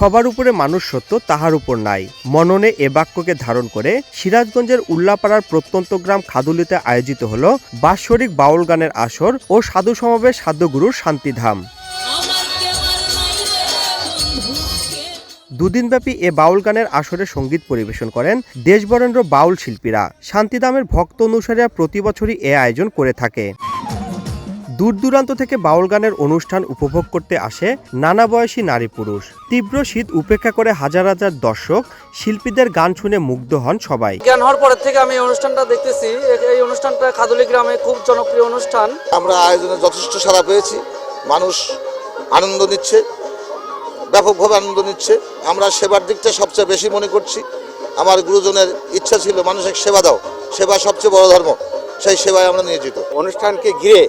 সবার উপরে মানুষ সত্য, তাহার উপর নাই। মননে এ বাক্যকে ধারণ করে সিরাজগঞ্জের উল্লাপাড়ার প্রত্যন্ত গ্রাম খাদুলিতে আয়োজিত হল বাৎসরিক বাউল গানের আসর ও সাধু সমাবেশ সাধুগুরুর শান্তিধাম। দুদিনব্যাপী এ বাউল গানের আসরে সঙ্গীত পরিবেশন করেন দেশবরেণ্য বাউল শিল্পীরা। শান্তিধামের ভক্ত অনুসারীরা প্রতি বছরই এ আয়োজন করে থাকে। দূর দূরান্ত থেকে বাউল গানের অনুষ্ঠান উপভোগ করতে আসে নানা বয়সী নারী পুরুষ। তীব্র শীত উপেক্ষা করে হাজার হাজার দর্শক শিল্পীদের গান শুনে মুগ্ধ হন সবাই। জ্ঞান হওয়ার পরের থেকে আমি অনুষ্ঠানটা দেখতেছি। এই অনুষ্ঠানটা খাদুলি গ্রামে খুব জনপ্রিয় অনুষ্ঠান। আমরা আয়োজনে যথেষ্ট সাড়া পেয়েছি, মানুষ আনন্দ নিচ্ছে, ব্যাপকভাবে আনন্দ নিচ্ছে। আমরা সেবার দিকটা সবচেয়ে বেশি মনে করছি। আমার গুরুজনের ইচ্ছা ছিল মানুষের সেবা দাও, সেবা সবচেয়ে বড় ধর্ম, সেই সেবায় আমরা নিয়োজিত। অনুষ্ঠানকে ঘিরে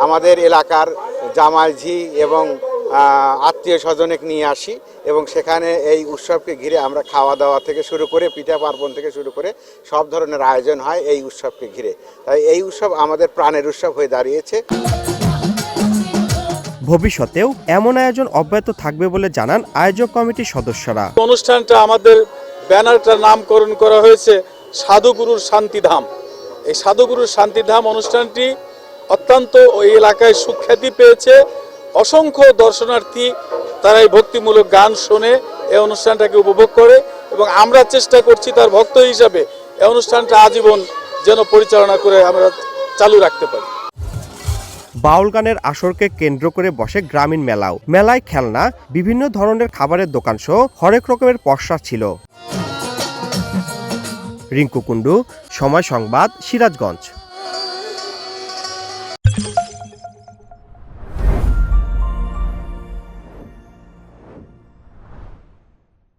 আমাদের এলাকার জামাইঝি এবং আত্মীয় স্বজনকে নিয়ে আসি এবং সেখানে এই উৎসবকে ঘিরে আমরা খাওয়া দাওয়া থেকে শুরু করে পিঠা পার্বণ থেকে শুরু করে সব ধরনের আয়োজন হয় এই উৎসবকে ঘিরে। তাই এই উৎসব আমাদের প্রাণের উৎসব হয়ে দাঁড়িয়েছে। ভবিষ্যতেও এমন আয়োজন অব্যাহত থাকবে বলে জানান আয়োজক কমিটির সদস্যরা। অনুষ্ঠানটা আমাদের ব্যানারটার নামকরণ করা হয়েছে সাধুগুরুর শান্তিধাম। এই সাধুগুরুর শান্তিধাম অনুষ্ঠানটি অত্যন্ত ওই এলাকায় সুখ্যাতি পেয়েছে। অসংখ্য দর্শনার্থী তারা এই ভক্তিমূলক গান শোনে, এই অনুষ্ঠানটাকে উপভোগ করে এবং আমরা চেষ্টা করছি তার ভক্ত হিসাবে এই অনুষ্ঠানটা আজীবন যেন পরিচালনা করে আমরা চালু রাখতে পারি। বাউল গানের আসরকে কেন্দ্র করে বসে গ্রামীণ মেলাও। মেলায় খেলনা, বিভিন্ন ধরনের খাবারের দোকান সহ হরেক রকমের পসরা ছিল। রিঙ্কু কুণ্ডু, সময় সংবাদ, সিরাজগঞ্জ।